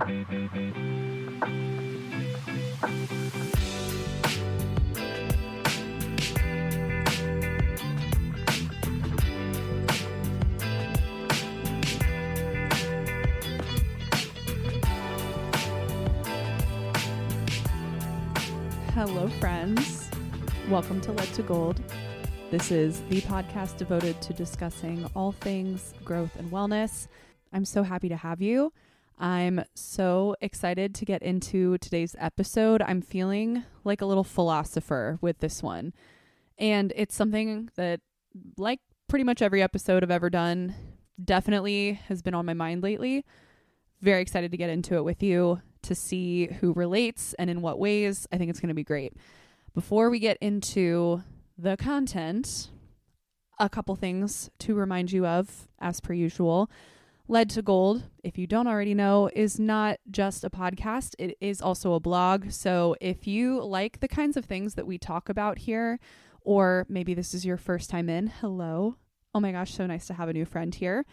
Hello, friends. Welcome to Lead to Gold. This is the podcast devoted to discussing all things growth and wellness. I'm so happy to have you. I'm so excited to get into today's episode. I'm feeling like a little philosopher with this one. And it's something that, like pretty much every episode I've ever done, definitely has been on my mind lately. Very excited to get into it with you, to see who relates and in what ways. I think it's going to be great. Before we get into the content, a couple things to remind you of, as per usual. Lead to Gold, if you don't already know, is not just a podcast. It is also a blog. So if you like the kinds of things that we talk about here, or maybe this is your first time in, hello. Oh my gosh, so nice to have a new friend here.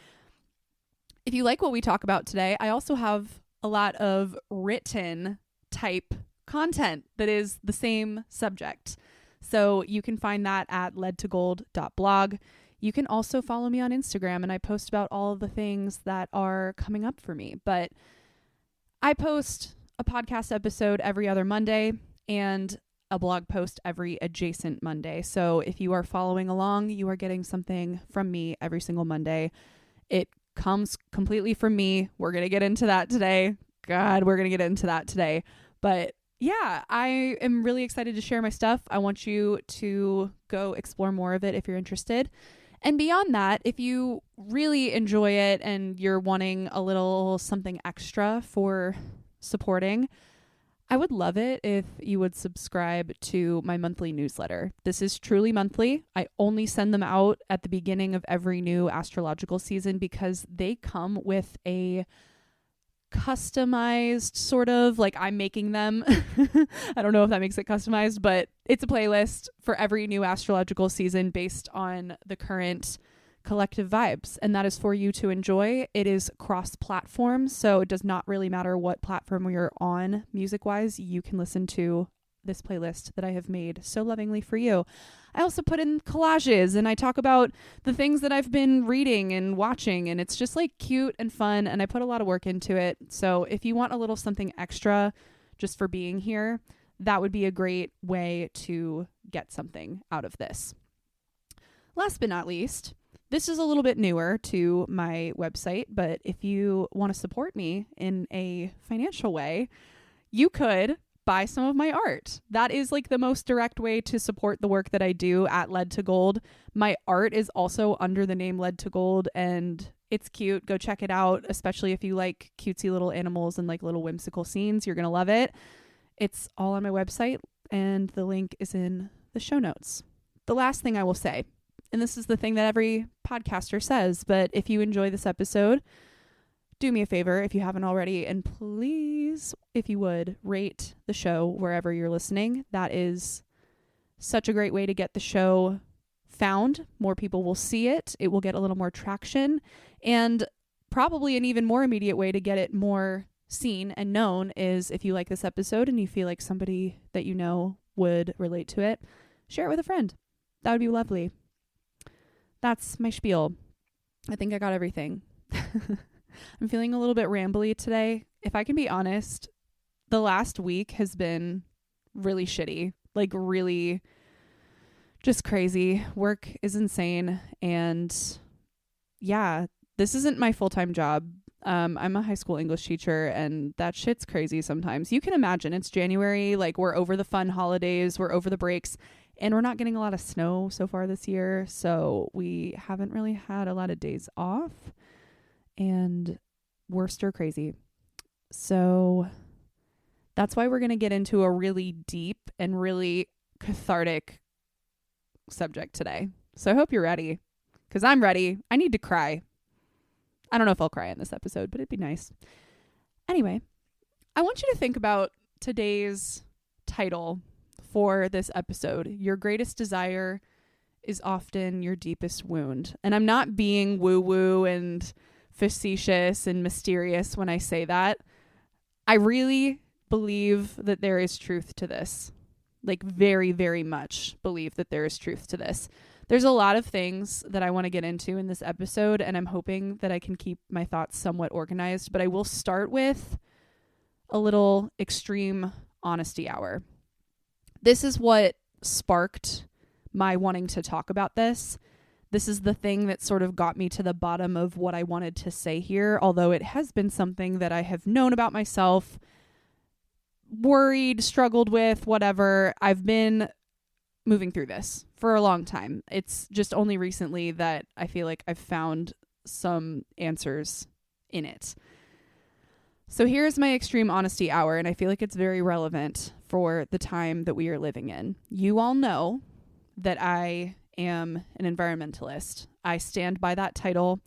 If you like what we talk about today, I also have a lot of written type content that is the same subject. So you can find that at leadtogold.blog. You can also follow me on Instagram, and I post about all of the things that are coming up for me. But I post a podcast episode every other Monday and a blog post every adjacent Monday. So if you are following along, you are getting something from me every single Monday. It comes completely from me. We're going to get into that today. God, we're going to get into that today. But yeah, I am really excited to share my stuff. I want you to go explore more of it if you're interested. And beyond that, if you really enjoy it and you're wanting a little something extra for supporting, I would love it if you would subscribe to my monthly newsletter. This is truly monthly. I only send them out at the beginning of every new astrological season because they come with a customized sort of, like, I'm making them. I don't know if that makes it customized, but it's a playlist for every new astrological season based on the current collective vibes, and that is for you to enjoy. It is cross-platform, so it does not really matter what platform you're on music-wise. You can listen to this playlist that I have made so lovingly for you. I also put in collages, and I talk about the things that I've been reading and watching, and it's just like cute and fun, and I put a lot of work into it. So if you want a little something extra just for being here, that would be a great way to get something out of this. Last but not least, this is a little bit newer to my website, but if you want to support me in a financial way, you could buy some of my art. That is like the most direct way to support the work that I do at Lead to Gold. My art is also under the name Lead to Gold, and it's cute. Go check it out, especially if you like cutesy little animals and like little whimsical scenes. You're going to love it. It's all on my website, and the link is in the show notes. The last thing I will say, and this is the thing that every podcaster says, but if you enjoy this episode, do me a favor if you haven't already, and please, if you would, rate the show wherever you're listening. That is such a great way to get the show found. More people will see it. It will get a little more traction, and probably an even more immediate way to get it more seen and known is if you like this episode and you feel like somebody that you know would relate to it, share it with a friend. That would be lovely. That's my spiel. I think I got everything. I'm feeling a little bit rambly today. If I can be honest, the last week has been really shitty. Like, really just crazy. Work is insane. And yeah, this isn't my full-time job. I'm a high school English teacher, and that shit's crazy sometimes. You can imagine, it's January, like, we're over the fun holidays, we're over the breaks, and we're not getting a lot of snow so far this year, so we haven't really had a lot of days off, and we're stir crazy. So that's why we're going to get into a really deep and really cathartic subject today. So I hope you're ready, because I'm ready. I need to cry. I don't know if I'll cry in this episode, but it'd be nice. Anyway, I want you to think about today's title for this episode. Your greatest desire is often your deepest wound. And I'm not being woo-woo and facetious and mysterious when I say that. I really believe that there is truth to this. Like very, very much believe that there is truth to this. There's a lot of things that I want to get into in this episode, and I'm hoping that I can keep my thoughts somewhat organized, but I will start with a little extreme honesty hour. This is what sparked my wanting to talk about this. This is the thing that sort of got me to the bottom of what I wanted to say here, although it has been something that I have known about myself, worried, struggled with, whatever. I've been moving through this for a long time. It's just only recently that I feel like I've found some answers in it. So here's my extreme honesty hour, and I feel like it's very relevant for the time that we are living in. You all know that I am an environmentalist. I stand by that title.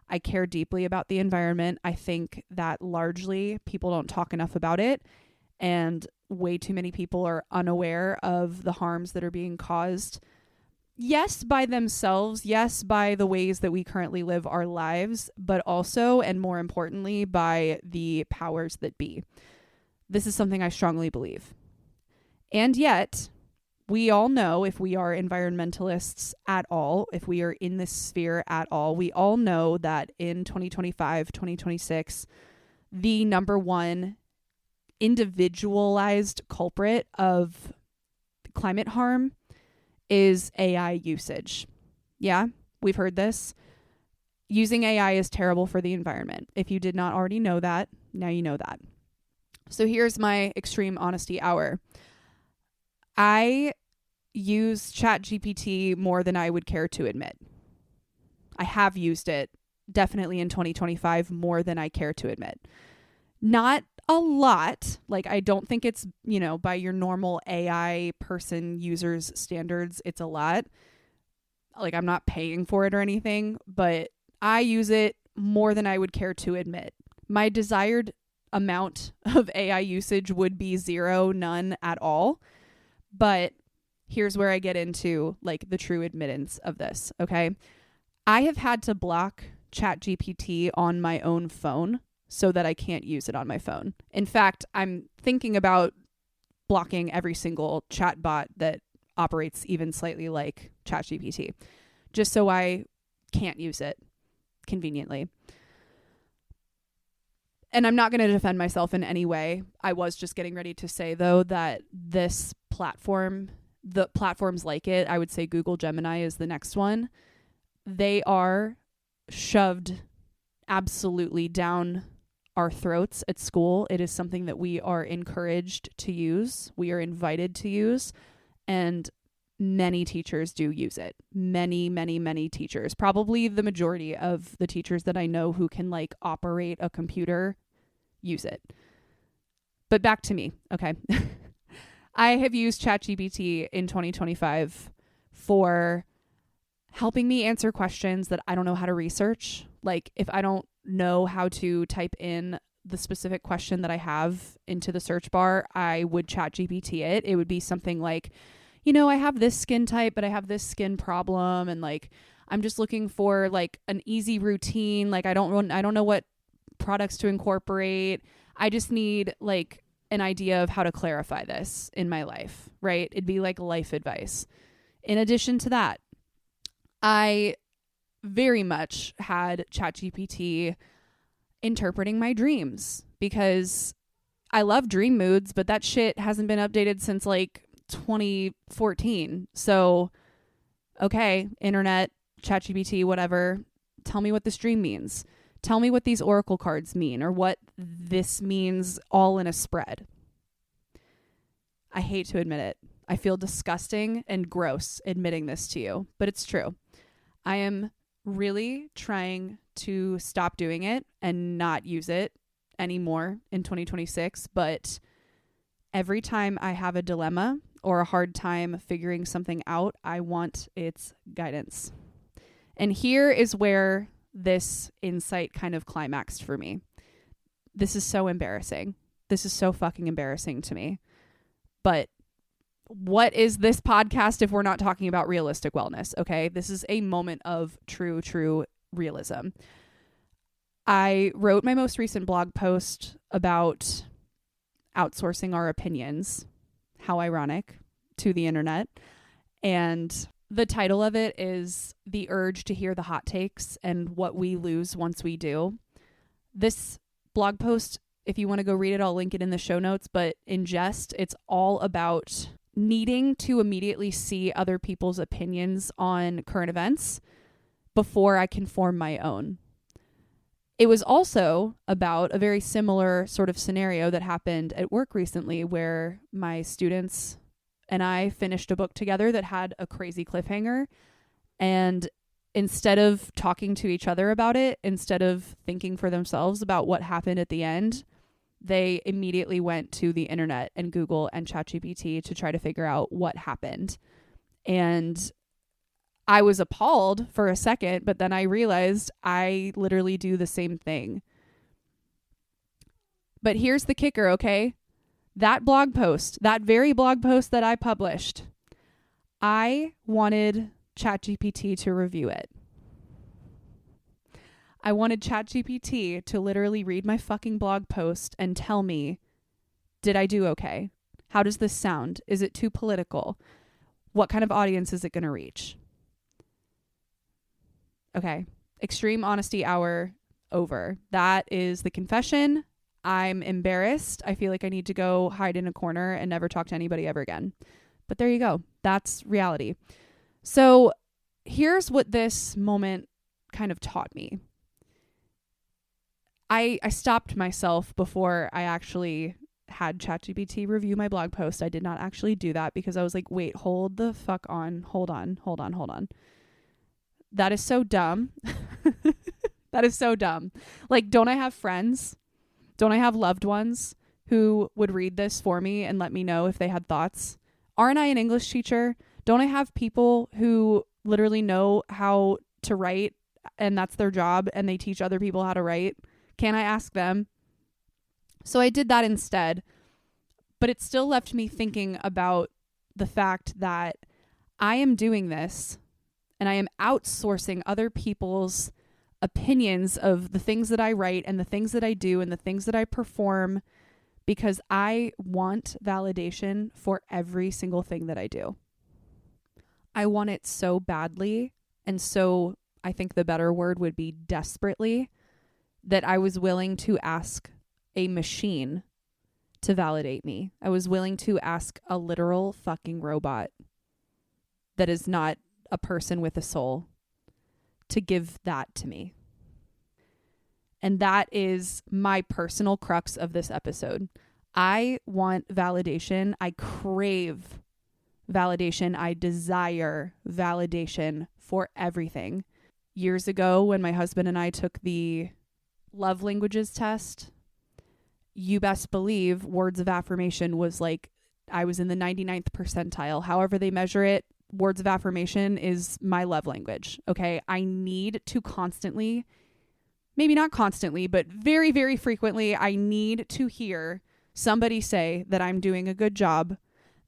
I care deeply about the environment. I think that largely people don't talk enough about it, and way too many people are unaware of the harms that are being caused. Yes, by themselves. Yes, by the ways that we currently live our lives, but also, and more importantly, by the powers that be. This is something I strongly believe. And yet, we all know, if we are environmentalists at all, if we are in this sphere at all, we all know that in 2025, 2026, the number one individualized culprit of climate harm is AI usage. Yeah, we've heard this. Using AI is terrible for the environment. If you did not already know that, now you know that. So here's my extreme honesty hour. I use ChatGPT more than I would care to admit. I have used it definitely in 2025 more than I care to admit. Not a lot. Like, I don't think it's, by your normal AI person users standards, it's a lot. Like, I'm not paying for it or anything, but I use it more than I would care to admit. My desired amount of AI usage would be zero, none at all. But here's where I get into like the true admittance of this. Okay. I have had to block ChatGPT on my own phone so that I can't use it on my phone. In fact, I'm thinking about blocking every single chatbot that operates even slightly like ChatGPT, just so I can't use it conveniently. And I'm not going to defend myself in any way. I was just getting ready to say, though, that this platform, the platforms like it, I would say Google Gemini is the next one. They are shoved absolutely down our throats at school. It is something that we are encouraged to use. We are invited to use. And many teachers do use it. Many, many, many teachers. Probably the majority of the teachers that I know who can like operate a computer use it. But back to me. Okay. I have used ChatGPT in 2025 for helping me answer questions that I don't know how to research. Like, if I don't know how to type in the specific question that I have into the search bar, I would ChatGPT it. It would be something like, I have this skin type, but I have this skin problem, and like I'm just looking for like an easy routine. Like I don't know what products to incorporate. I just need like an idea of how to clarify this in my life, right? It'd be like life advice. In addition to that, I very much had ChatGPT interpreting my dreams, because I love dream moods, but that shit hasn't been updated since like 2014. So, okay, internet, ChatGPT, whatever, tell me what this dream means. Tell me what these oracle cards mean, or what this means all in a spread. I hate to admit it. I feel disgusting and gross admitting this to you, but it's true. I am really trying to stop doing it and not use it anymore in 2026. But every time I have a dilemma or a hard time figuring something out, I want its guidance. And here is where this insight kind of climaxed for me. This is so embarrassing. This is so fucking embarrassing to me. But what is this podcast if we're not talking about realistic wellness? Okay, this is a moment of true realism. I wrote my most recent blog post about outsourcing our opinions, how ironic, to the internet. And the title of it is The Urge to Hear the Hot Takes and What We Lose Once We Do. This blog post, if you want to go read it, I'll link it in the show notes. But in jest, it's all about needing to immediately see other people's opinions on current events before I can form my own. It was also about a very similar sort of scenario that happened at work recently, where my students and I finished a book together that had a crazy cliffhanger. And instead of talking to each other about it, instead of thinking for themselves about what happened at the end, they immediately went to the internet and Google and ChatGPT to try to figure out what happened. And I was appalled for a second, but then I realized I literally do the same thing. But here's the kicker, okay? That blog post, that very blog post that I published, I wanted ChatGPT to review it. I wanted ChatGPT to literally read my fucking blog post and tell me, did I do okay? How does this sound? Is it too political? What kind of audience is it going to reach? Okay, extreme honesty hour over. That is the confession. I'm embarrassed. I feel like I need to go hide in a corner and never talk to anybody ever again. But there you go. That's reality. So here's what this moment kind of taught me. I stopped myself before I actually had ChatGPT review my blog post. I did not actually do that because I was like, wait, hold the fuck on. Hold on. That is so dumb. That is so dumb. Like, don't I have friends? Don't I have loved ones who would read this for me and let me know if they had thoughts? Aren't I an English teacher? Don't I have people who literally know how to write and that's their job and they teach other people how to write? Can I ask them? So I did that instead. But it still left me thinking about the fact that I am doing this and I am outsourcing other people's opinions of the things that I write and the things that I do and the things that I perform because I want validation for every single thing that I do. I want it so badly, and so I think the better word would be desperately, that I was willing to ask a machine to validate me. I was willing to ask a literal fucking robot that is not a person with a soul to give that to me. And that is my personal crux of this episode. I want validation. I crave validation. I desire validation for everything. Years ago, when my husband and I took the love languages test, you best believe words of affirmation was like, I was in the 99th percentile. However they measure it, words of affirmation is my love language. Okay. I need to constantly, maybe not constantly, but very, very frequently, I need to hear somebody say that I'm doing a good job,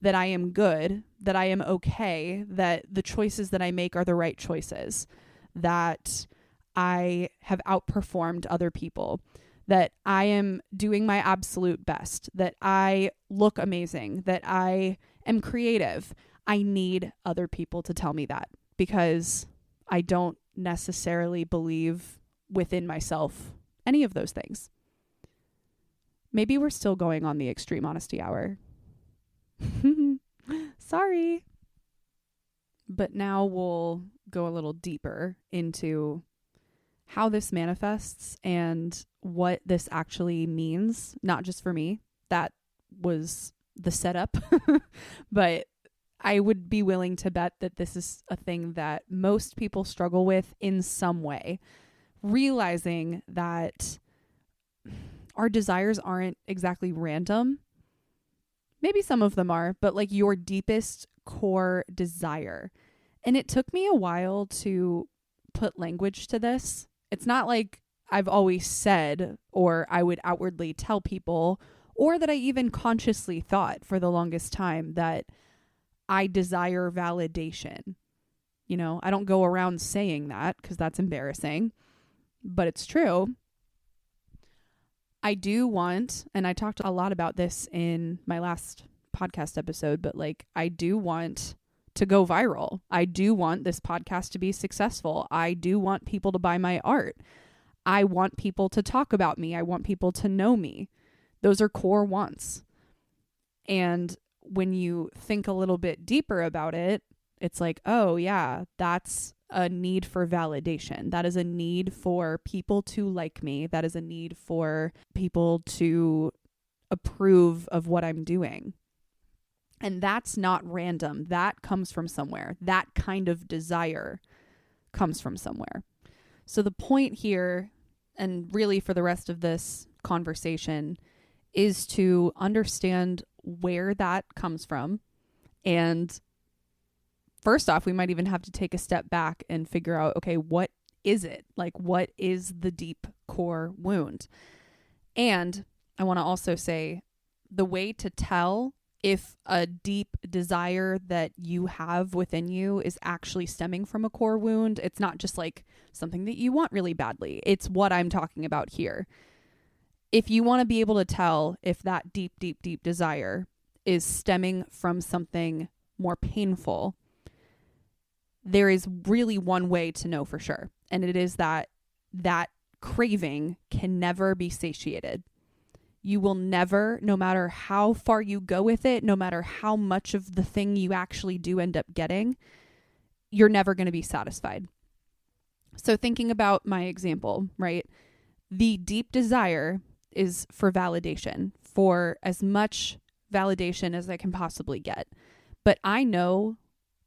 that I am good, that I am okay, that the choices that I make are the right choices, that I have outperformed other people, that I am doing my absolute best, that I look amazing, that I am creative. I need other people to tell me that because I don't necessarily believe within myself any of those things. Maybe we're still going on the extreme honesty hour. Sorry. But now we'll go a little deeper into how this manifests and what this actually means, not just for me. That was the setup, but I would be willing to bet that this is a thing that most people struggle with in some way, realizing that our desires aren't exactly random. Maybe some of them are, but like your deepest core desire. And it took me a while to put language to this. It's not like I've always said, or I would outwardly tell people, or that I even consciously thought for the longest time that I desire validation. You know, I don't go around saying that because that's embarrassing, but it's true. I do want, and I talked a lot about this in my last podcast episode, but like, I do want to go viral. I do want this podcast to be successful. I do want people to buy my art. I want people to talk about me. I want people to know me. Those are core wants. And when you think a little bit deeper about it, it's like, oh yeah, that's a need for validation. That is a need for people to like me. That is a need for people to approve of what I'm doing. And that's not random. That comes from somewhere. That kind of desire comes from somewhere. So the point here, and really for the rest of this conversation, is to understand where that comes from. And first off, we might even have to take a step back and figure out, okay, what is it? Like, what is the deep core wound? And I want to also say the way to tell if a deep desire that you have within you is actually stemming from a core wound, it's not just like something that you want really badly. It's what I'm talking about here. If you want to be able to tell if that deep, deep, deep desire is stemming from something more painful, there is really one way to know for sure. And it is that craving can never be satiated. You will never, no matter how far you go with it, no matter how much of the thing you actually do end up getting, you're never going to be satisfied. So thinking about my example, right? The deep desire is for validation, for as much validation as I can possibly get. But I know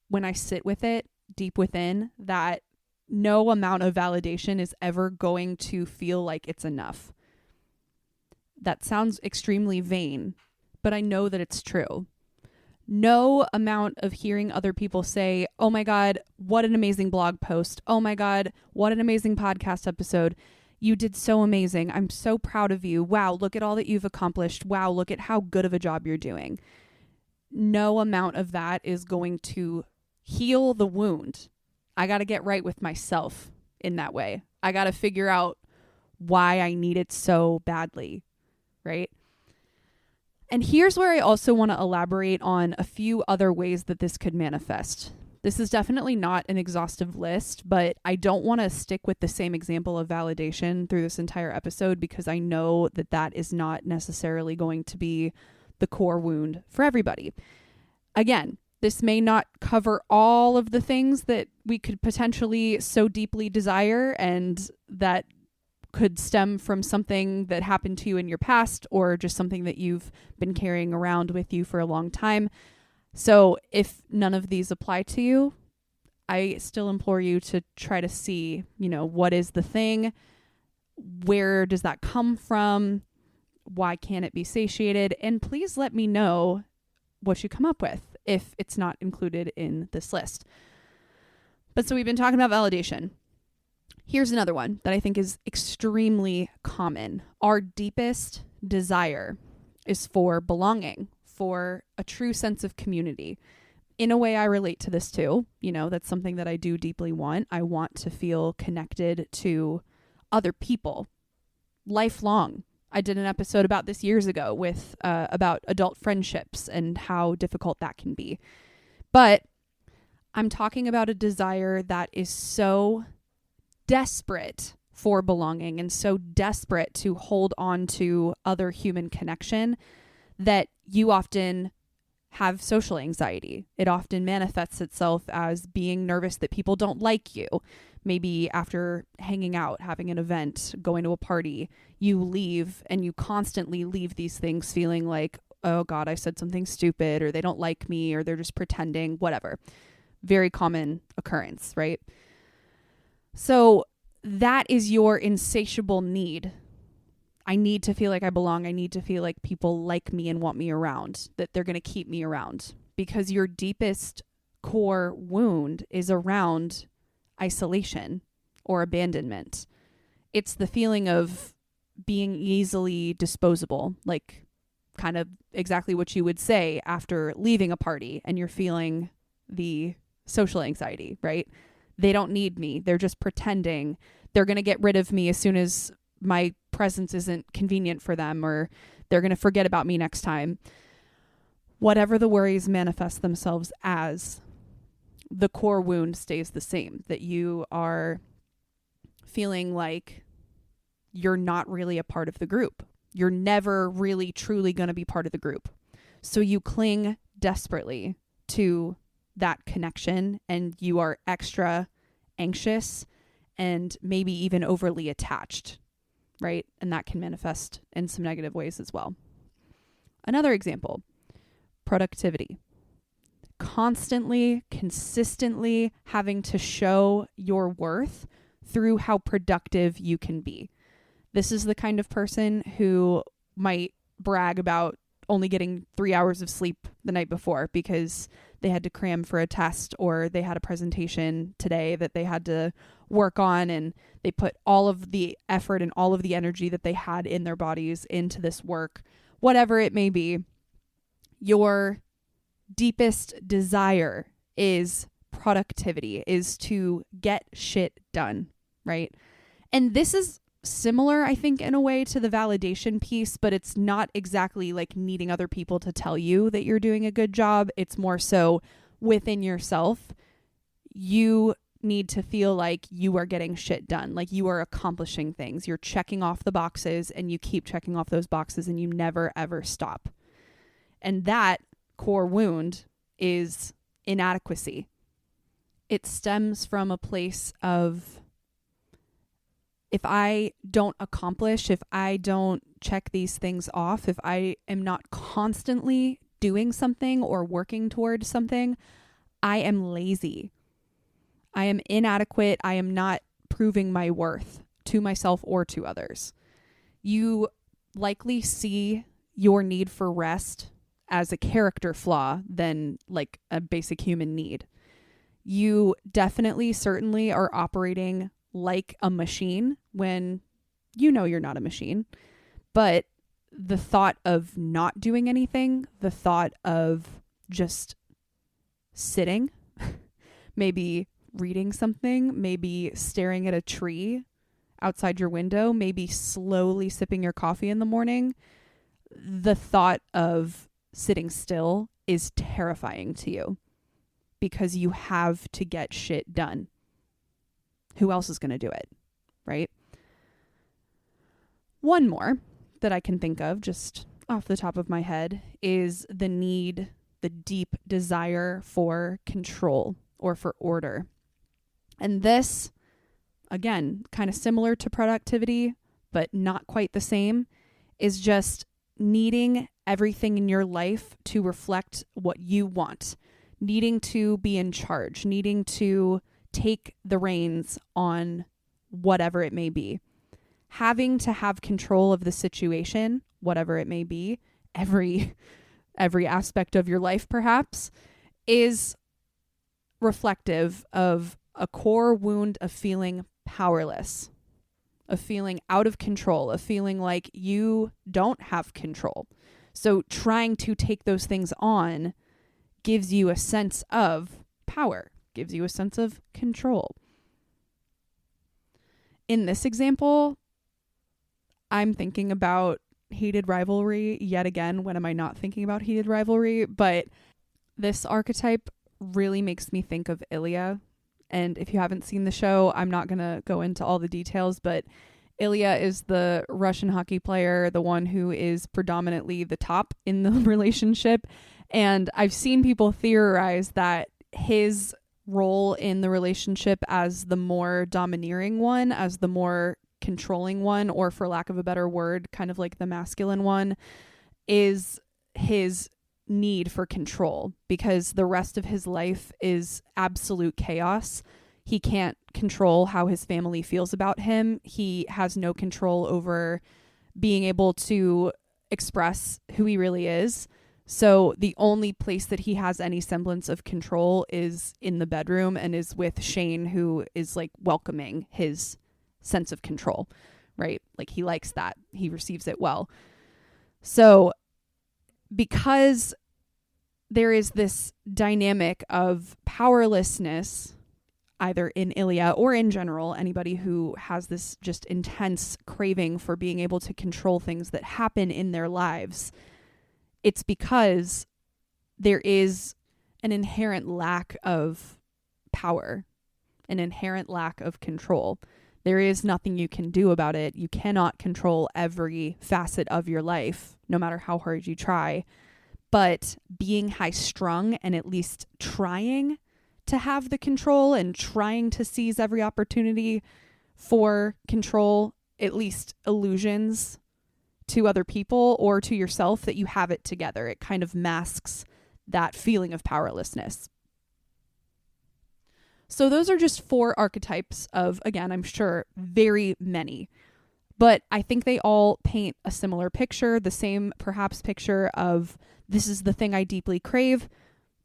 when I sit with it deep within that no amount of validation is ever going to feel like it's enough. That sounds extremely vain, but I know that it's true. No amount of hearing other people say, oh my God, what an amazing blog post. Oh my God, what an amazing podcast episode. You did so amazing. I'm so proud of you. Wow, look at all that you've accomplished. Wow, look at how good of a job you're doing. No amount of that is going to heal the wound. I got to get right with myself in that way. I got to figure out why I need it so badly, right? And here's where I also want to elaborate on a few other ways that this could manifest. This is definitely not an exhaustive list, but I don't want to stick with the same example of validation through this entire episode because I know that that is not necessarily going to be the core wound for everybody. Again, this may not cover all of the things that we could potentially so deeply desire and that could stem from something that happened to you in your past or just something that you've been carrying around with you for a long time. So if none of these apply to you, I still implore you to try to see, what is the thing? Where does that come from? Why can't it be satiated? And please let me know what you come up with if it's not included in this list. But so we've been talking about validation. Here's another one that I think is extremely common. Our deepest desire is for belonging, for a true sense of community. In a way, I relate to this too. That's something that I do deeply want. I want to feel connected to other people lifelong. I did an episode about this years ago with about adult friendships and how difficult that can be. But I'm talking about a desire that is so desperate for belonging and so desperate to hold on to other human connection that you often have social anxiety. It often manifests itself as being nervous that people don't like you. Maybe after hanging out, having an event, going to a party, you leave and you constantly leave these things feeling like, oh God, I said something stupid, or they don't like me, or they're just pretending, whatever. Very common occurrence, right? So that is your insatiable need. I need to feel like I belong. I need to feel like people like me and want me around, that they're going to keep me around, because your deepest core wound is around isolation or abandonment. It's the feeling of being easily disposable, like kind of exactly what you would say after leaving a party and you're feeling the social anxiety, right? They don't need me. They're just pretending. They're going to get rid of me as soon as my presence isn't convenient for them, or they're going to forget about me next time. Whatever the worries manifest themselves as, the core wound stays the same, that you are feeling like you're not really a part of the group. You're never really truly going to be part of the group. So you cling desperately to that connection, and you are extra anxious and maybe even overly attached, right? And that can manifest in some negative ways as well. Another example, productivity. Constantly, consistently having to show your worth through how productive you can be. This is the kind of person who might brag about only getting 3 hours of sleep the night before because they had to cram for a test, or they had a presentation today that they had to work on, and they put all of the effort and all of the energy that they had in their bodies into this work, whatever it may be. Your deepest desire is productivity, is to get shit done, right? And this is similar, I think, in a way to the validation piece, but it's not exactly like needing other people to tell you that you're doing a good job. It's more so within yourself. You need to feel like you are getting shit done, like you are accomplishing things. You're checking off the boxes, and you keep checking off those boxes, and you never ever stop. And that core wound is inadequacy. It stems from a place of, if I don't accomplish, if I don't check these things off, if I am not constantly doing something or working towards something, I am lazy. I am inadequate. I am not proving my worth to myself or to others. You likely see your need for rest as a character flaw than like a basic human need. You definitely, certainly are operating like a machine when you know you're not a machine. But the thought of not doing anything, the thought of just sitting, maybe reading something, maybe staring at a tree outside your window, maybe slowly sipping your coffee in the morning, the thought of sitting still is terrifying to you because you have to get shit done. Who else is going to do it, right? One more that I can think of just off the top of my head is the need, the deep desire for control or for order. And this, again, kind of similar to productivity, but not quite the same, is just needing everything in your life to reflect what you want, needing to be in charge, needing to take the reins on whatever it may be. Having to have control of the situation, whatever it may be, every aspect of your life perhaps, is reflective of a core wound of feeling powerless, of feeling out of control, of feeling like you don't have control. So trying to take those things on gives you a sense of power, gives you a sense of control. In this example, I'm thinking about heated rivalry yet again. When am I not thinking about heated rivalry? But this archetype really makes me think of Ilya. And if you haven't seen the show, I'm not going to go into all the details, but Ilya is the Russian hockey player, the one who is predominantly the top in the relationship. And I've seen people theorize that his role in the relationship as the more domineering one, as the more controlling one, or for lack of a better word, kind of like the masculine one, is his need for control, because the rest of his life is absolute chaos. He can't control how his family feels about him. He has no control over being able to express who he really is. So the only place that he has any semblance of control is in the bedroom, and is with Shane, who is like welcoming his sense of control, right? Like he likes that. He receives it well. So because there is this dynamic of powerlessness, either in Ilia or in general, anybody who has this just intense craving for being able to control things that happen in their lives, it's because there is an inherent lack of power, an inherent lack of control. There is nothing you can do about it. You cannot control every facet of your life, no matter how hard you try. But being high strung and at least trying to have the control and trying to seize every opportunity for control, at least illusions to other people or to yourself that you have it together. It kind of masks that feeling of powerlessness. So those are just 4 archetypes of, again, I'm sure, very many. But I think they all paint a similar picture, the same perhaps picture of this is the thing I deeply crave,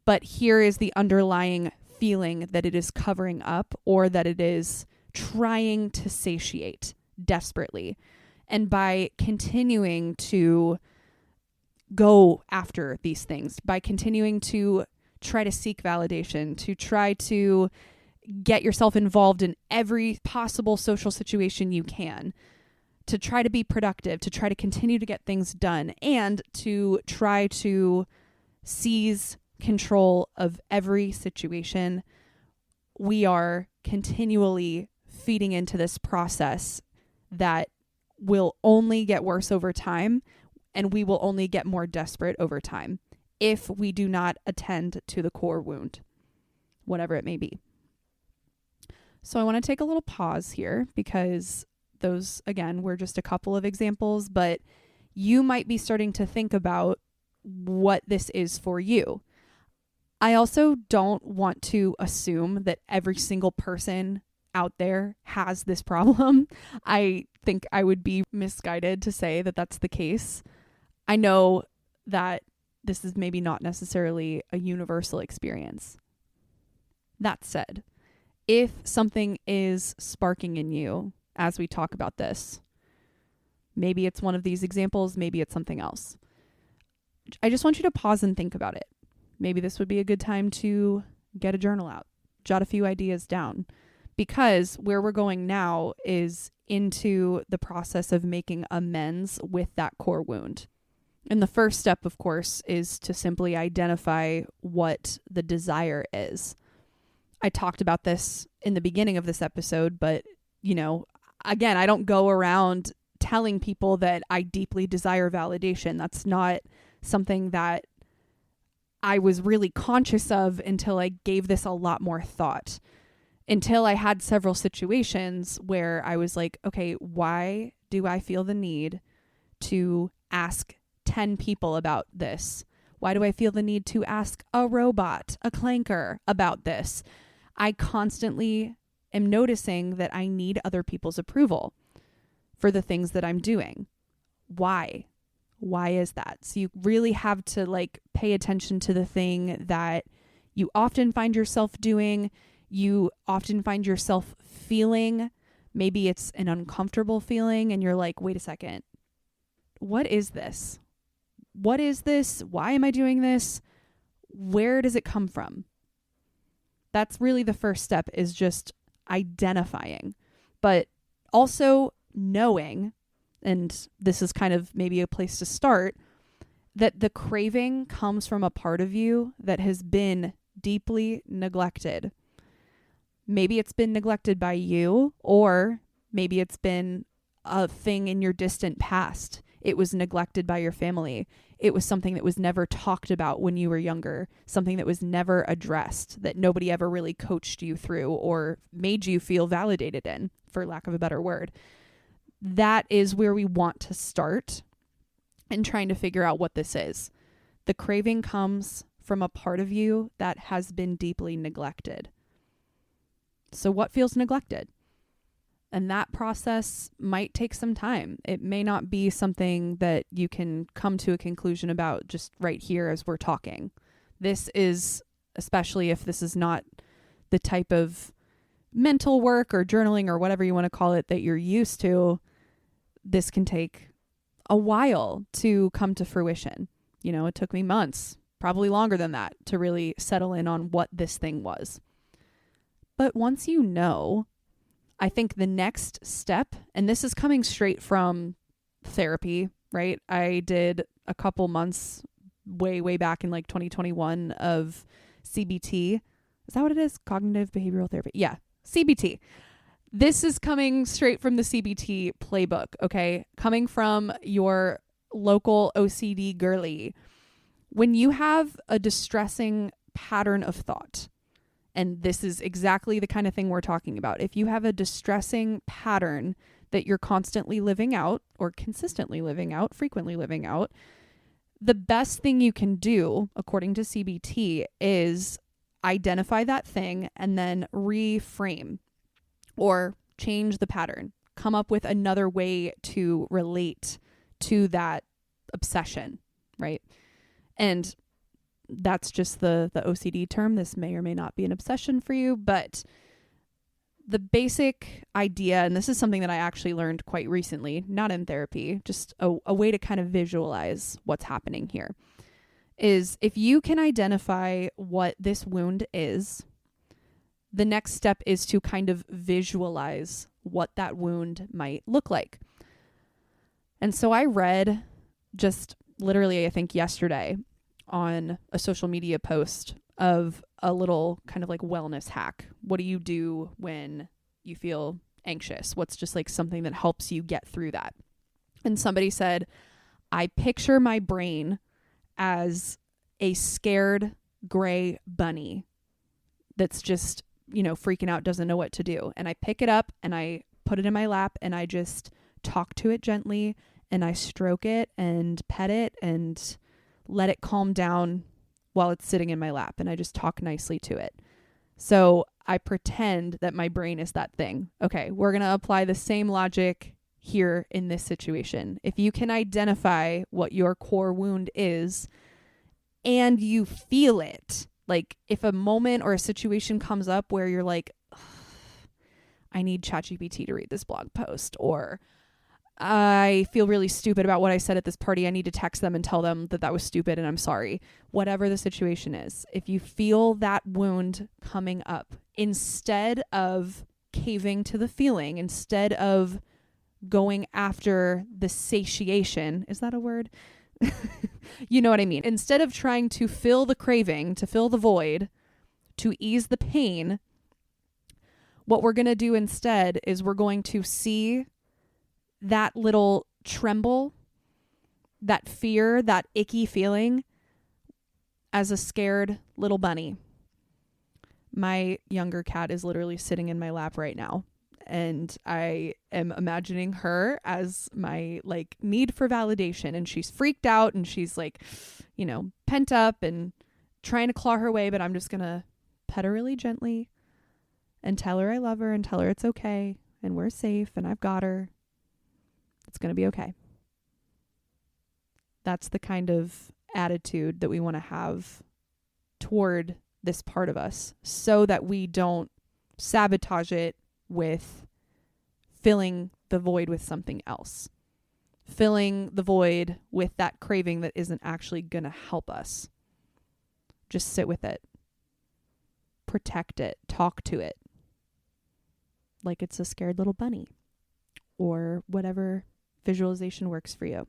but here is the underlying feeling that it is covering up or that it is trying to satiate desperately. And by continuing to go after these things, by continuing to try to seek validation, to try to get yourself involved in every possible social situation you can, to try to be productive, to try to continue to get things done, and to try to seize control of every situation, we are continually feeding into this process that will only get worse over time, and we will only get more desperate over time if we do not attend to the core wound, whatever it may be. So I want to take a little pause here because those, again, were just a couple of examples, but you might be starting to think about what this is for you. I also don't want to assume that every single person out there has this problem. I think I would be misguided to say that that's the case. I know that this is maybe not necessarily a universal experience. That said, if something is sparking in you as we talk about this, maybe it's one of these examples, maybe it's something else. I just want you to pause and think about it. Maybe this would be a good time to get a journal out, jot a few ideas down, because where we're going now is into the process of making amends with that core wound. And the first step, of course, is to simply identify what the desire is. I talked about this in the beginning of this episode, but, again, I don't go around telling people that I deeply desire validation. That's not something that I was really conscious of until I gave this a lot more thought. Until I had several situations where I was like, okay, why do I feel the need to ask 10 people about this? Why do I feel the need to ask a robot, a clanker, about this? I constantly am noticing that I need other people's approval for the things that I'm doing. Why? Why is that? So you really have to pay attention to the thing that you often find yourself doing. You often find yourself feeling. Maybe it's an uncomfortable feeling and you're like, wait a second. What is this? What is this? Why am I doing this? Where does it come from? That's really the first step, is just identifying, but also knowing, and this is kind of maybe a place to start, that the craving comes from a part of you that has been deeply neglected. Maybe it's been neglected by you, or maybe it's been a thing in your distant past. It was neglected by your family. It was something that was never talked about when you were younger, something that was never addressed, that nobody ever really coached you through or made you feel validated in, for lack of a better word. That is where we want to start in trying to figure out what this is. The craving comes from a part of you that has been deeply neglected. So what feels neglected? And that process might take some time. It may not be something that you can come to a conclusion about just right here as we're talking. This is, especially if this is not the type of mental work or journaling or whatever you want to call it that you're used to, this can take a while to come to fruition. It took me months, probably longer than that, to really settle in on what this thing was. But once you know, I think the next step, and this is coming straight from therapy, right? I did a couple months way back in like 2021 of CBT. Is that what it is? Cognitive behavioral therapy. Yeah, CBT. This is coming straight from the CBT playbook, okay? Coming from your local OCD girly. When you have a distressing pattern of thought, and this is exactly the kind of thing we're talking about. If you have a distressing pattern that you're constantly living out or consistently living out, frequently living out, the best thing you can do, according to CBT, is identify that thing and then reframe or change the pattern. Come up with another way to relate to that obsession, right? And that's just the OCD term. This may or may not be an obsession for you, but the basic idea, and this is something that I actually learned quite recently, not in therapy, just a way to kind of visualize what's happening here, is if you can identify what this wound is, the next step is to kind of visualize what that wound might look like. And so I read just literally, I think yesterday, on a social media post of a little kind of like wellness hack. What do you do when you feel anxious? What's just like something that helps you get through that? And somebody said, I picture my brain as a scared gray bunny that's just, freaking out, doesn't know what to do. And I pick it up and I put it in my lap and I just talk to it gently and I stroke it and pet it and let it calm down while it's sitting in my lap, and I just talk nicely to it. So I pretend that my brain is that thing. Okay, we're going to apply the same logic here in this situation. If you can identify what your core wound is and you feel it, like if a moment or a situation comes up where you're like, I need ChatGPT to read this blog post, or I feel really stupid about what I said at this party. I need to text them and tell them that was stupid and I'm sorry. Whatever the situation is, if you feel that wound coming up, instead of caving to the feeling, instead of going after the satiation, is that a word? You know what I mean? Instead of trying to fill the craving, to fill the void, to ease the pain, what we're going to do instead is we're going to see that little tremble, that fear, that icky feeling as a scared little bunny. My younger cat is literally sitting in my lap right now, and I am imagining her as my need for validation, and she's freaked out and she's pent up and trying to claw her way, but I'm just going to pet her really gently and tell her I love her and tell her it's okay and we're safe and I've got her. It's going to be okay. That's the kind of attitude that we want to have toward this part of us so that we don't sabotage it with filling the void with something else. Filling the void with that craving that isn't actually going to help us. Just sit with it. Protect it. Talk to it. Like it's a scared little bunny. Or whatever visualization works for you.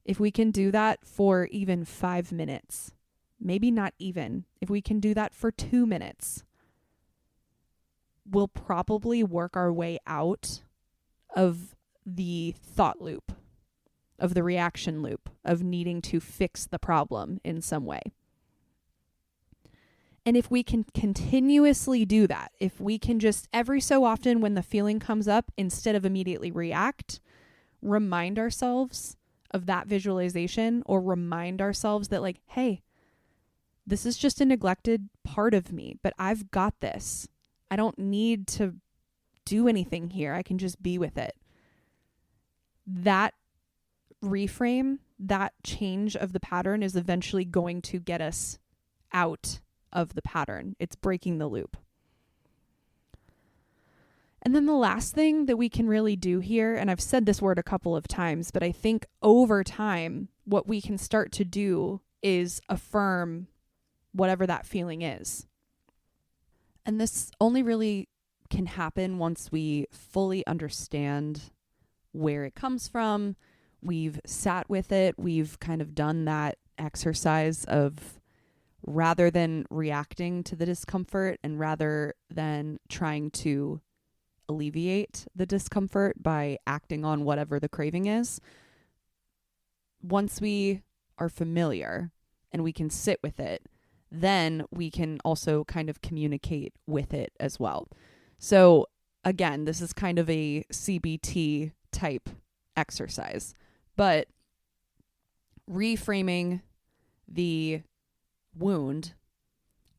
If we can do that for even 5 minutes, maybe not even, if we can do that for 2 minutes, we'll probably work our way out of the thought loop, of the reaction loop, of needing to fix the problem in some way. And if we can continuously do that, if we can just every so often when the feeling comes up, instead of immediately react, remind ourselves of that visualization, or remind ourselves that hey, this is just a neglected part of me, but I've got this. I don't need to do anything here. I can just be with it. That reframe, that change of the pattern is eventually going to get us out of the pattern. It's breaking the loop. And then the last thing that we can really do here, and I've said this word a couple of times, but I think over time, what we can start to do is affirm whatever that feeling is. And this only really can happen once we fully understand where it comes from. We've sat with it. We've kind of done that exercise of, rather than reacting to the discomfort and rather than trying to alleviate the discomfort by acting on whatever the craving is, once we are familiar and we can sit with it, then we can also kind of communicate with it as well. So again, this is kind of a CBT type exercise, but reframing the wound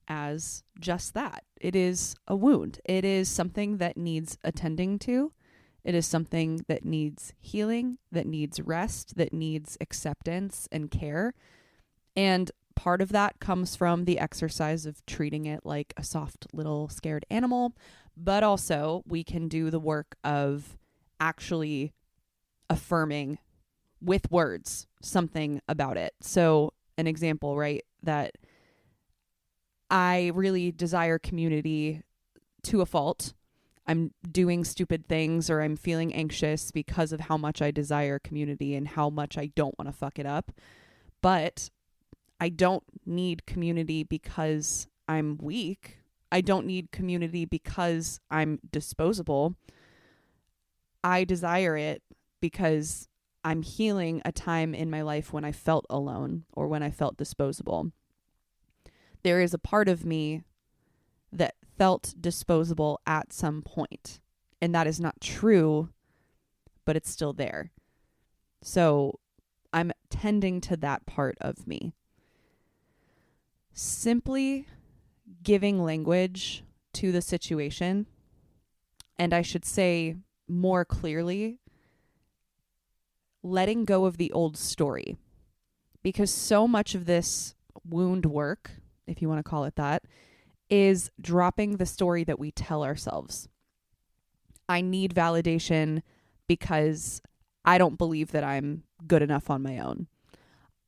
as just that. It is a wound. It is something that needs attending to. It is something that needs healing, that needs rest, that needs acceptance and care. And part of that comes from the exercise of treating it like a soft little scared animal, but also we can do the work of actually affirming with words something about it. So an example, right, that I really desire community to a fault. I'm doing stupid things or I'm feeling anxious because of how much I desire community and how much I don't want to fuck it up. But I don't need community because I'm weak. I don't need community because I'm disposable. I desire it because I'm healing a time in my life when I felt alone or when I felt disposable. There is a part of me that felt disposable at some point, and that is not true, but it's still there. So I'm tending to that part of me. Simply giving language to the situation, and I should say more clearly, letting go of the old story. Because so much of this wound work, if you want to call it that, is dropping the story that we tell ourselves. I need validation because I don't believe that I'm good enough on my own.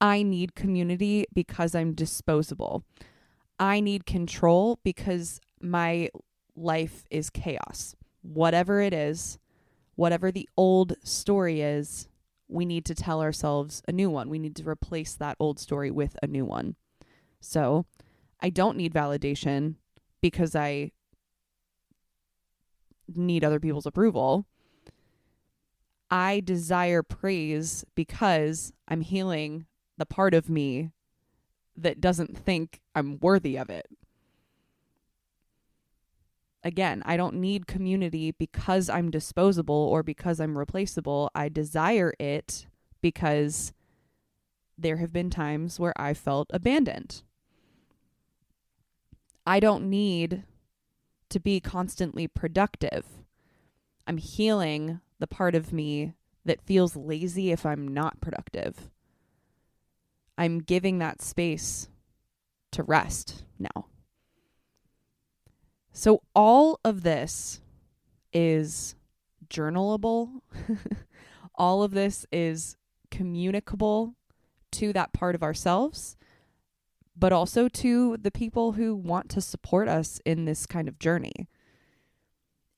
I need community because I'm disposable. I need control because my life is chaos. Whatever it is, whatever the old story is, we need to tell ourselves a new one. We need to replace that old story with a new one. So I don't need validation because I need other people's approval. I desire praise because I'm healing the part of me that doesn't think I'm worthy of it. Again, I don't need community because I'm disposable or because I'm replaceable. I desire it because there have been times where I felt abandoned. I don't need to be constantly productive. I'm healing the part of me that feels lazy if I'm not productive. I'm giving that space to rest now. So all of this is journalable. All of this is communicable to that part of ourselves, but also to the people who want to support us in this kind of journey.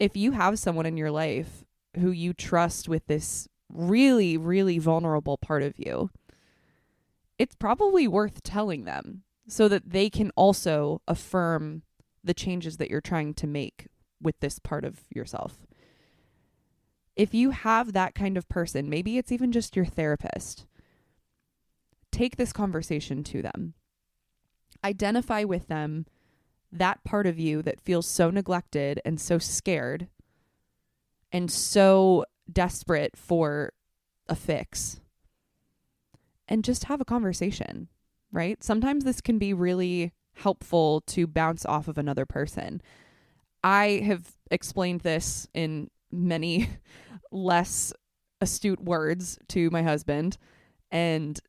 If you have someone in your life who you trust with this really, really vulnerable part of you, it's probably worth telling them so that they can also affirm the changes that you're trying to make with this part of yourself. If you have that kind of person, maybe it's even just your therapist, take this conversation to them. Identify with them that part of you that feels so neglected and so scared and so desperate for a fix. And just have a conversation, right? Sometimes this can be really helpful to bounce off of another person. I have explained this in many less astute words to my husband, and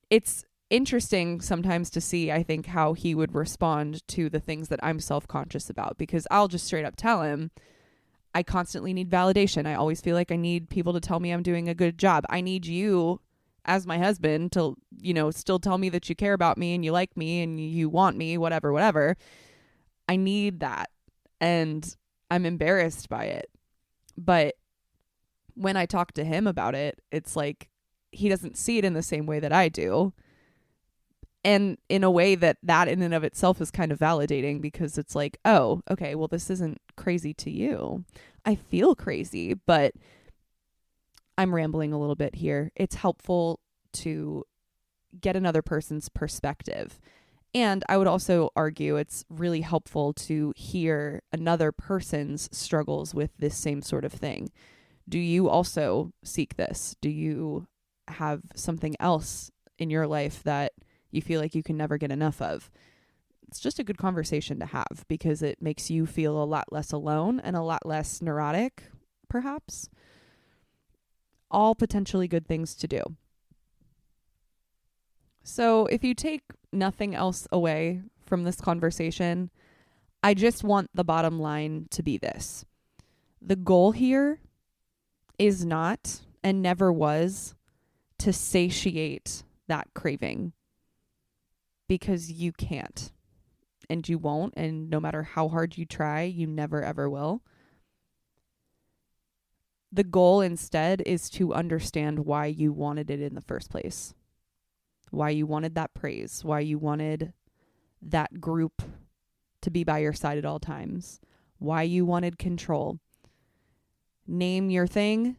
it's interesting sometimes to see, I think, how he would respond to the things that I'm self-conscious about, because I'll just straight up tell him, I constantly need validation. I always feel like I need people to tell me I'm doing a good job. I need you as my husband to, still tell me that you care about me and you like me and you want me, whatever. I need that. and I'm embarrassed by it. But when I talk to him about it, it's like he doesn't see it in the same way that I do. And in a way that in and of itself is kind of validating, because it's like, oh, okay, well, this isn't crazy to you. I feel crazy, but I'm rambling a little bit here. It's helpful to get another person's perspective. And I would also argue it's really helpful to hear another person's struggles with this same sort of thing. Do you also seek this? Do you have something else in your life that you feel like you can never get enough of? It's just a good conversation to have, because it makes you feel a lot less alone and a lot less neurotic, perhaps. All potentially good things to do. So if you take nothing else away from this conversation, I just want the bottom line to be this. The goal here is not, and never was, to satiate that craving, because you can't, and you won't, and no matter how hard you try, you never ever will. The goal instead is to understand why you wanted it in the first place. Why you wanted that praise, why you wanted that group to be by your side at all times, why you wanted control. Name your thing,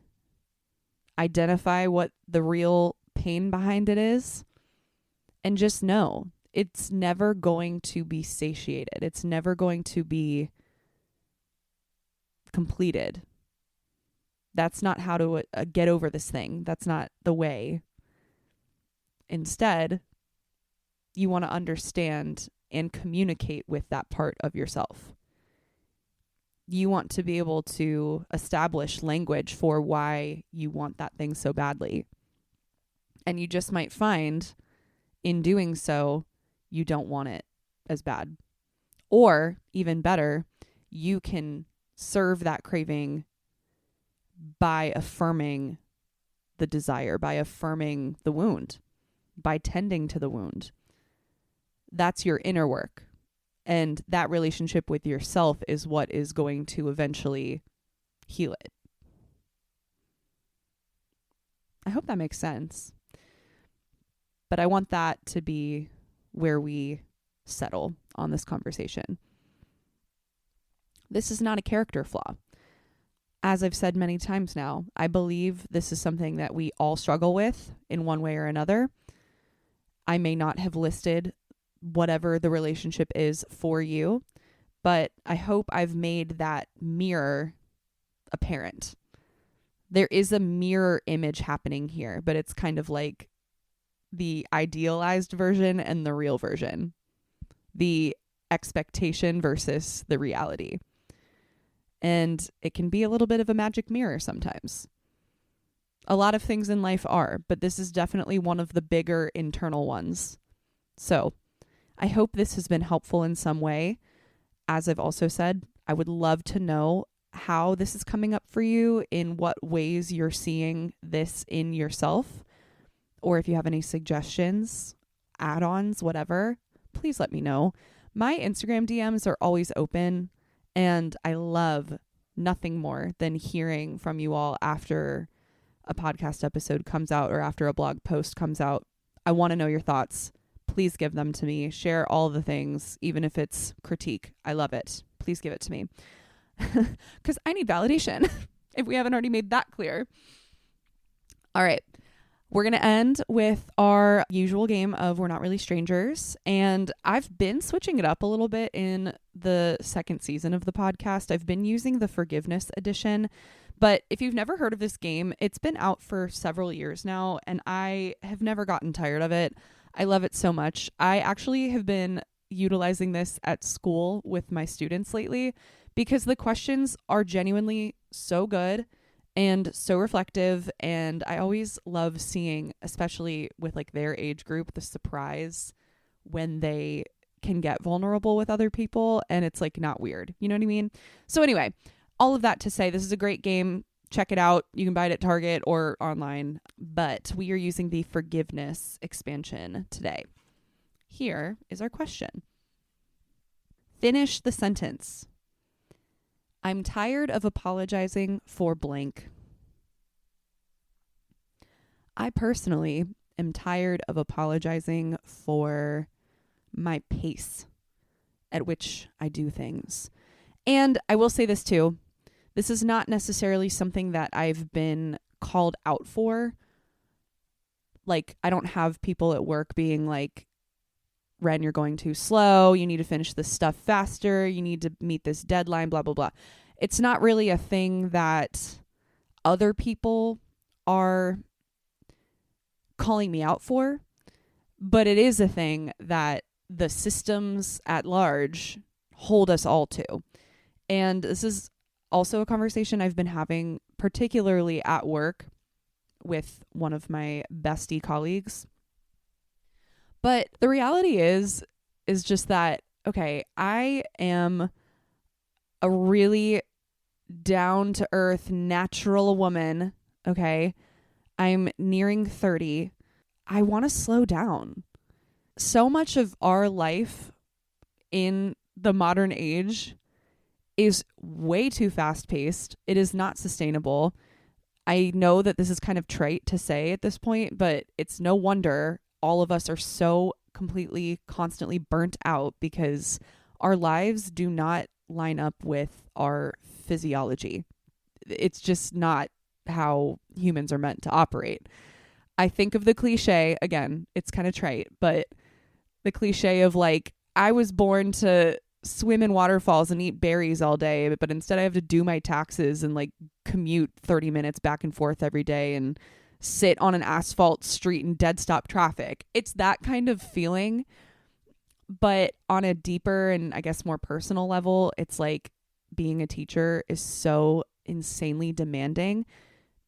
identify what the real pain behind it is, and just know it's never going to be satiated. It's never going to be completed. That's not how to get over this thing. That's not the way. Instead, you want to understand and communicate with that part of yourself. You want to be able to establish language for why you want that thing so badly. And you just might find, in doing so, you don't want it as bad. Or, even better, you can serve that craving by affirming the desire, by affirming the wound, by tending to the wound. That's your inner work. And that relationship with yourself is what is going to eventually heal it. I hope that makes sense. But I want that to be where we settle on this conversation. This is not a character flaw. As I've said many times now, I believe this is something that we all struggle with in one way or another. I may not have listed whatever the relationship is for you, but I hope I've made that mirror apparent. There is a mirror image happening here, but it's kind of like the idealized version and the real version. The expectation versus the reality. And it can be a little bit of a magic mirror sometimes. A lot of things in life are, but this is definitely one of the bigger internal ones. So, I hope this has been helpful in some way. As I've also said, I would love to know how this is coming up for you, in what ways you're seeing this in yourself, or if you have any suggestions, add-ons, whatever, please let me know. My Instagram DMs are always open, and I love nothing more than hearing from you all after a podcast episode comes out or after a blog post comes out. I want to know your thoughts. Please give them to me. Share all the things, even if it's critique. I love it. Please give it to me. Because I need validation, if we haven't already made that clear. All right. We're going to end with our usual game of We're Not Really Strangers. And I've been switching it up a little bit in the second season of the podcast. I've been using the Forgiveness edition. But if you've never heard of this game, it's been out for several years now, and I have never gotten tired of it. I love it so much. I actually have been utilizing this at school with my students lately, because the questions are genuinely so good and so reflective. And I always love seeing, especially with like their age group, the surprise when they can get vulnerable with other people and it's like not weird. You know what I mean? So anyway, all of that to say, this is a great game. Check it out. You can buy it at Target or online, but we are using the Forgiveness expansion today. Here is our question. Finish the sentence. I'm tired of apologizing for blank. I personally am tired of apologizing for my pace at which I do things. And I will say this too. This is not necessarily something that I've been called out for. Like, I don't have people at work being like, Ren, you're going too slow. You need to finish this stuff faster. You need to meet this deadline, blah, blah, blah. It's not really a thing that other people are calling me out for, but it is a thing that the systems at large hold us all to. And this is also a conversation I've been having, particularly at work, with one of my bestie colleagues. But the reality is just that, okay, I am a really down-to-earth, natural woman, okay? I'm nearing 30. I want to slow down. So much of our life in the modern age is way too fast-paced. It is not sustainable. I know that this is kind of trite to say at this point, but it's no wonder all of us are so completely, constantly burnt out because our lives do not line up with our physiology. It's just not how humans are meant to operate. I think of the cliche, again, it's kind of trite, but the cliche of like, I was born to swim in waterfalls and eat berries all day, but instead I have to do my taxes and like commute 30 minutes back and forth every day and sit on an asphalt street in dead stop traffic. It's that kind of feeling, but on a deeper and I guess more personal level, it's like being a teacher is so insanely demanding.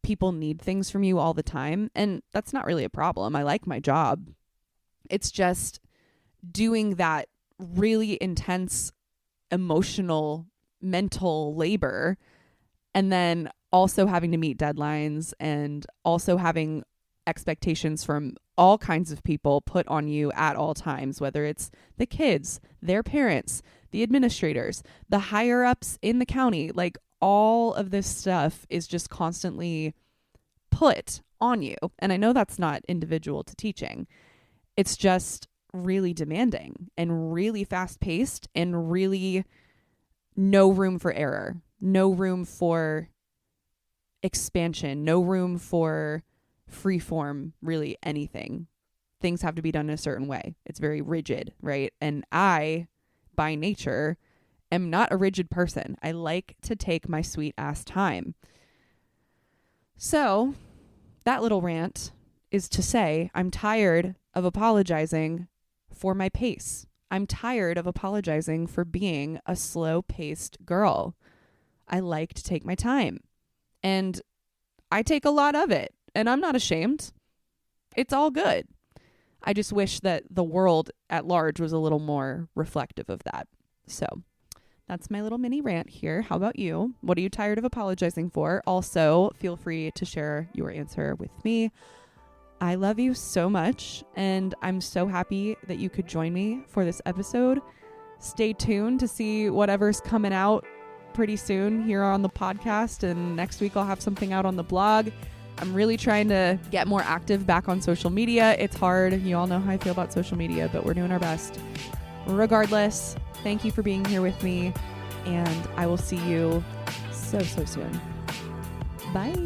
People need things from you all the time, and that's not really a problem. I like my job. It's just doing that really intense emotional, mental labor, and then also having to meet deadlines and also having expectations from all kinds of people put on you at all times, whether it's the kids, their parents, the administrators, the higher ups in the county. Like, all of this stuff is just constantly put on you. And I know that's not individual to teaching. It's just really demanding and really fast paced and really no room for error, no room for expansion, no room for free form, really anything. Things have to be done in a certain way. It's very rigid, right? And I, by nature, am not a rigid person. I like to take my sweet ass time. So that little rant is to say I'm tired of apologizing for my pace. I'm tired of apologizing for being a slow-paced girl. I like to take my time. And I take a lot of it. And I'm not ashamed. It's all good. I just wish that the world at large was a little more reflective of that. So that's my little mini rant here. How about you? What are you tired of apologizing for? Also, feel free to share your answer with me. I love you so much, and I'm so happy that you could join me for this episode. Stay tuned to see whatever's coming out pretty soon here on the podcast, and next week I'll have something out on the blog. I'm really trying to get more active back on social media. It's hard. You all know how I feel about social media, but we're doing our best. Regardless, thank you for being here with me, and I will see you so soon. Bye.